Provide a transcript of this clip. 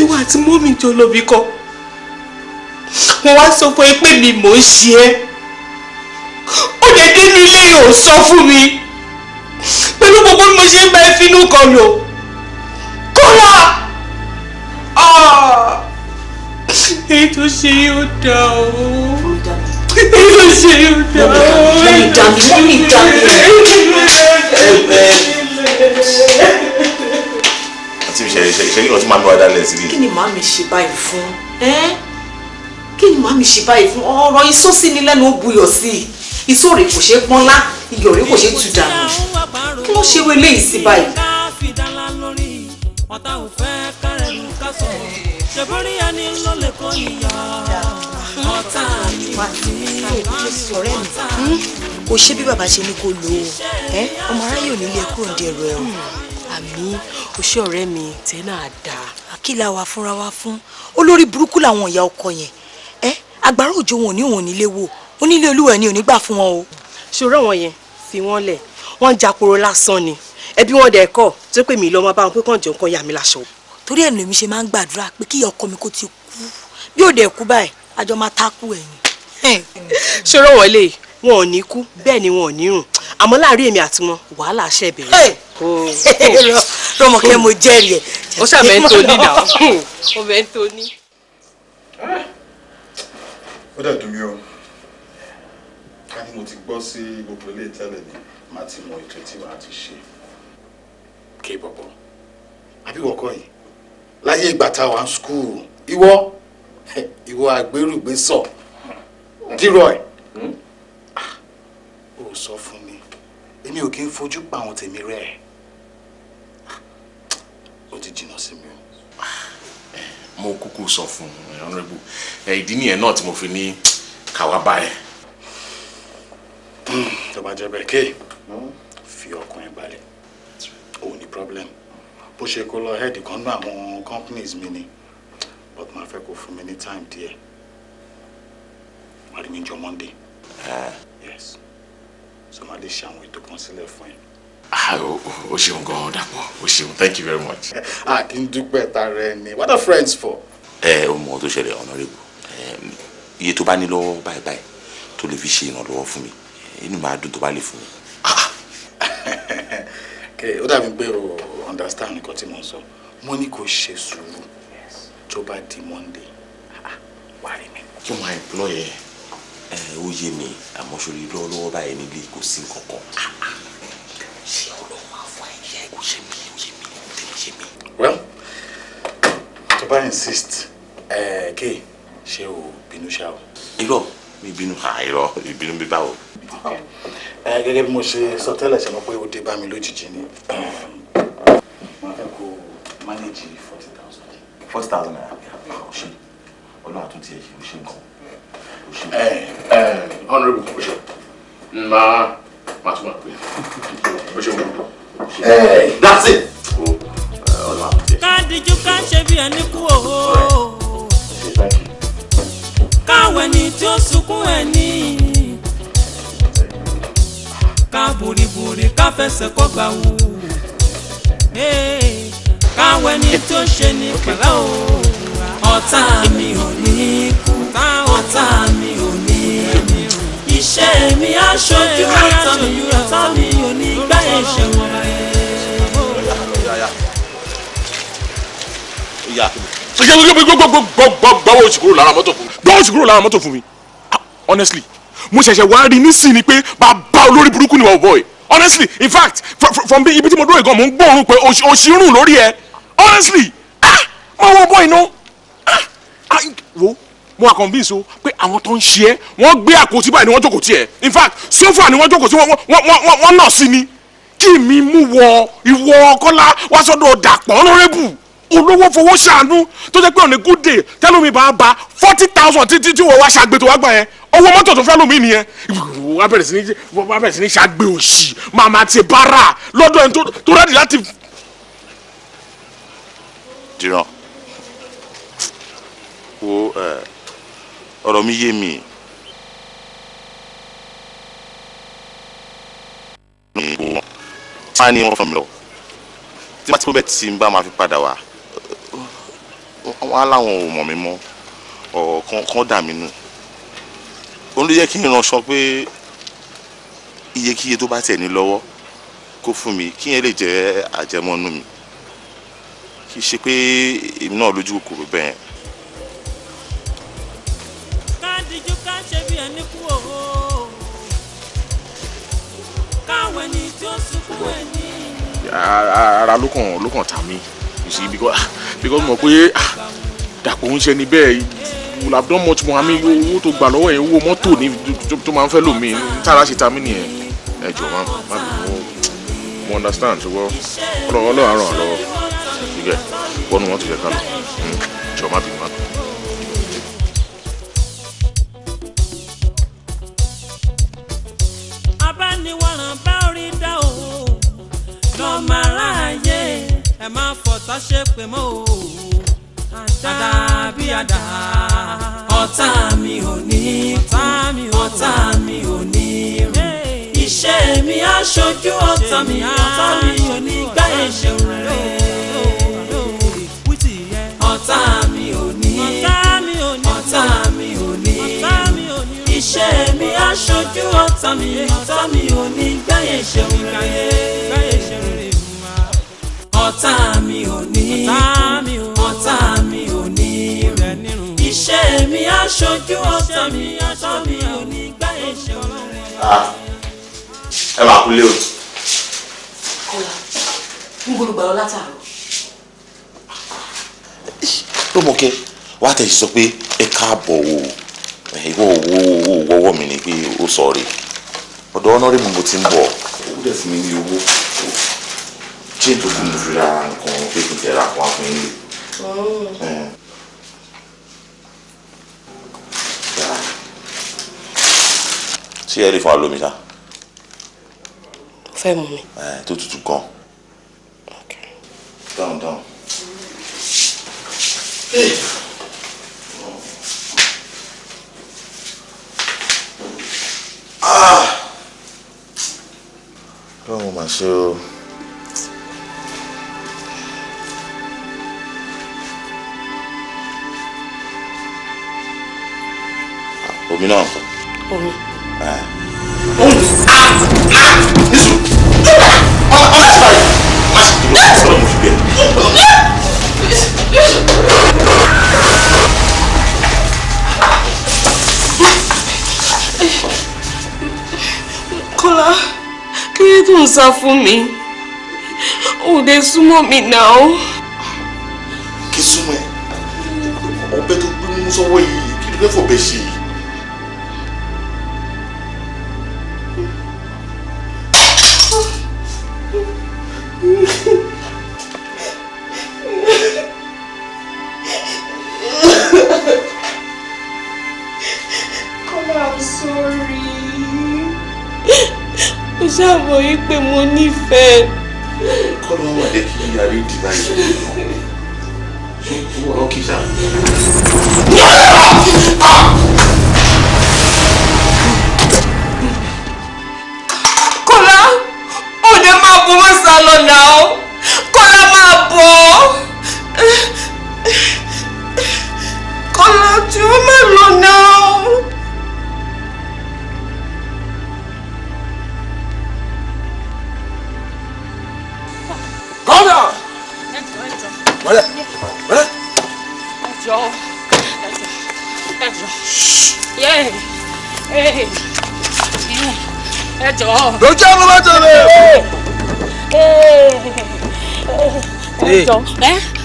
wà tí mọ́mì jọ lọ bí kan wọ́n wá sọ fún ẹ pé mi mò ń ṣe ẹ́ ó dẹ̀ dé ní ilé yìí ò sọ fún mi pẹ̀lú gbogbo bí mo ṣe ń bá ẹ finú kan lò Kọ́lá èyí tó ṣe yóò dá o èyí tó ṣe yóò dá o. àti ṣe kí ló tún máa ń bọ̀ adálẹ̀ sí i. kí ni màá mi ṣe báyìí fún kí ni màá mi ṣe báyìí fún ọ̀rọ̀ iṣó sí ni lẹ́nu ó buyọ̀ sí i iṣó rẹ̀ kò ṣe é pọ́nlá iyọ̀ rẹ̀ kò ṣe é tú dànù kí ló ṣe wọlé yìí sí báyìí. kò ṣe bí bàbá ṣe ní kó lò ó ọmọ aráyè ò nílé kúrò ní ẹrù ẹ o. àmì òṣè ọ̀rẹ́ mi tẹ́ náà dáa. àkìlà wa fúnra wa fún olórí burúkú làwọn ìyá ọkọ yẹn agbára òjò wọn ò ní wọn nílé wò onílé olúwa ni ò ní gbà fún wọn o. ṣòro wọn yẹn fi wọn lẹ̀ wọ́n jakoro lásán ni ẹbí wọn dẹ̀ kọ́ tó pè mí lọ́mọ bá wọn pé kàn jọ nǹkan yà mí láṣọ. torí ẹ̀ lèmi ṣe máa ń gbàdúrà pé kí ọkọ mi kó ti kú bí ò dẹ̀ kú báyìí àjọ máa tákù ẹ̀yìn. ṣòro wọn lè wọn ò ní kú bẹ́ẹ̀ ni wọn ò ní rùn àmọ́ láàrin èmi àti wọn wàhálà ṣẹ̀ bẹ̀rẹ̀. Rọ́mọkẹ́ mo jẹ́rìí ẹ̀. ó ṣàbẹ̀ ń tó ní náà ó bẹ̀ ń tó ní. ó dẹ̀ dùn mí o ká ní mo ti gbọ́ sí gbogbo ilé tẹ́lẹ̀ ni màá ti mọ ètò tí màá ti ṣe. ké bọ̀bọ̀ àbí wọ́kọ́ yìí láyé ìgbà tá a wà ń skúù ìwọ àgbérùgbé sọ dírọ̀ ẹ̀ ó sọ fún mi èmi ò kí ń fojú pa àwọn tèmi rẹ̀ ó ti jìnnà sí mi o. mo kúkú sọ fún honorable ìdí nìyẹn náà tí mo fi ní káwá báyẹn. tó bá jẹ́ bẹ́ẹ̀ ké fi ọkàn ẹ̀ balẹ̀ ó ní problem bó ṣe kó lọ head kan náà àwọn companies mi ni but máa fẹ́ kó fún mi ní time díẹ̀ wà á rí mi jọ Monday. Yes, so máa lè ṣe àwọn ètò kan sílẹ̀ fún ẹ. o ṣeun gan-an Dàpọ̀ o ṣeun thank you very much. kí n dúpẹ́ tara ẹni what are friends for. o mọ ohun tó ṣẹlẹ̀ honorable iye tó bá ní lọ́wọ́ báyìí báyìí tó lè fi ṣe ìrànlọ́wọ́ fún mi inú máa dùn tó bá lè fún mi. ó dàbí pé o understand nǹkan tí mo sọ mo ní kó ṣe sùúrù tó bá di Monday wà rí mi. kí wọ́n employ ẹ̀ ó yé mi àmọ́ sórí lọ́wọ́lọ́wọ́ báyìí nílé kò sí nǹkan kan. ṣé Ọlọ́run máa fún ẹ̀yẹ kò ṣe mí tèmi ṣe mí. well tó bá insist ké ṣé o bínú ṣá o. irọ́ mi bínú irọ́ ìbínú bí báwo. gẹ́gẹ́ bí mo ṣe sọ tẹ́lẹ̀ ṣe mọ̀ pé ó dé bá mi lójijì ni máa fẹ́ kó manage 40,000 naira. ṣe Ọlọ́run àtúntì ẹ̀ ṣe nǹkan. Honorable Funsho, Matuma, that's it. Kádìjú ká ṣe bí ẹni kú o. Káwẹ̀ ni tí ó sunkún ẹni. Ká bùrìbùrì ká fẹsẹ̀ kọ́ gbà wù. Káwẹ̀ ni tí ó ṣe ní pẹ̀lẹ́ o. Ọ̀tá mi ò ní kú, ọ̀tá mi ò ní kú. Iṣẹ́ mi aṣojú ọ̀tá mi ò ní gbá ẹ̀ṣẹ̀ wọn rẹ̀. ṣe gbọ́wọ́ oṣù kúrò lára mọ́tò fún mi. gbọ́wọ́ oṣù kúrò lára mọ́tò fún mi. Honestly mo ṣẹ̀ṣẹ̀ wá rí nísìn ni pé bàbá olórí burúkú ni wọ́n boy. Honestly in fact from ibi tí mo dúró ìgan mo ń gbóòórùn pé òṣìrùn lórí ẹ. Honestly mo wọ boy náà. Wo mo wà convince o pé àwọn tó ń ṣe ẹ́ wọ́n gbé àpótí báyìí ni wọ́n jókòó tiẹ̀. In fact sofa ni wọ́n jókòó sí wọ́n nà sí ni. Kí mi mú ìwọ Kọ́lá wá sọ́dọ̀ Dàpọ̀ honorable olówó fowó ṣàánú tó jẹ́ pé on a good day tẹ́lómi bá 40,000 tí wọ́n wá ṣàgbé tó wá gbà yẹn owó mọ́tò tó fẹ́ lómi nìyẹn wọ́n bẹ̀rẹ̀ sí ní ṣàgbé òṣì màmá ti bára lọ́dọ̀ ẹni tó rẹ́dì láti. Dìran wo ọ̀rọ̀ mi yé mi wọ́n á ní wọ́n fún mi lọ tí bá ti kó bẹ́ẹ̀ tí n bá máa fi padà wá àwọn aláwọn ò mọ̀ mi mọ́ ọ̀ kàn dà mí nù òun ló yẹ kí n ránṣọ pé iyekíye tó bá tẹ̀ ní lọ́wọ́ kó fún mi kí yẹn lè jẹ́ àjẹmọ́nú mi kì í ṣe pé èmi náà lójú kòkòrò bẹ́ẹ̀. kádìjú ká ṣe bí ẹni kú o káwọn ẹni tí ó sunkún ẹni. ara ló kàn tà mí you see because mo pé dàpọ̀ ń ṣe ni bẹ́ẹ̀ you have done much more àmì owó tó gbà lọ́wọ́ yẹn owó mọ́tò ní tó máa ń fẹ́ lómi tára ṣe ta mí nìyẹn ẹ jọ má mo understand ṣùgbọ́n ọlọ́run àràn lọ́wọ́ ìgbẹ́ wọnú wọn tó yẹ ká lọ jọ má bínú má bínú. abániwọ̀ràn bá orí dá o lọ́ọ́ máa ráàyè ẹ má fọ̀tá ṣe pé mọ́ o àdá bí àdá ọ̀tá mi ò ní ọ̀tá mi ò ní rùn iṣẹ́ mi aṣojú ọ̀tá mi ò ní gbá ẹ̀ṣẹ̀ rẹ̀ ọ̀tá mi ò ní ọ̀tá mi ò ní iṣẹ́ mi aṣojú ọ̀tá mi ò ní gbá ẹ̀ṣẹ̀ rẹ̀ ọ̀tá mi ò ní ọ̀tá mi ò ní rẹ̀ nírun iṣẹ́ mi aṣojú ọ̀tá mi ò ní gbá ẹ̀ṣẹ̀ rẹ̀. ẹ máa kú lé o. Kọ́lá ń gbólúgbà lọ látàárọ̀. Rómọkẹ́ wàá tẹ̀sí sọ pé ẹ káàbọ̀ o ìwọ owó mi ni pé ó sọ rè ọ̀dọ̀ ọ̀nọ́rẹ́ mo ti ń bọ̀ ó dẹ̀ fún mi ní owó change tó fún mi fi ra nǹkan pé kí n tẹ̀ ra kan á fún yín lè. ṣé ẹ lè fún wa lómi ṣá. fẹ́ mu mi. tó tutù gan. down. Báwo máa ṣe o. Omi náà. Omi. Kọ́lá, kí ló tó ń sá fún mi? Ó dé súnmọ́ mi náà. Kí súnmọ́ ẹ? Ọbẹ̀ tó gbé mú sọ́wọ́ yìí, kí ló fẹ́ fọ̀bẹ ṣe yìí? I'm sorry. Mo ṣàmọ̀ yí pé mo nífẹ̀ẹ́. Kọ́lọ́ wà dé kí ìyá rí dìbà ìṣòro náà. Ṣé ìwọ náà kì í ṣá? Kọ́lá, òde máa bọ́ wọ́n sá lọ náà. Kọ́lá máa bọ̀. Kọ́lá tí ó máa lọ náà. Lójú àwọn bá tẹ̀lé. Ẹ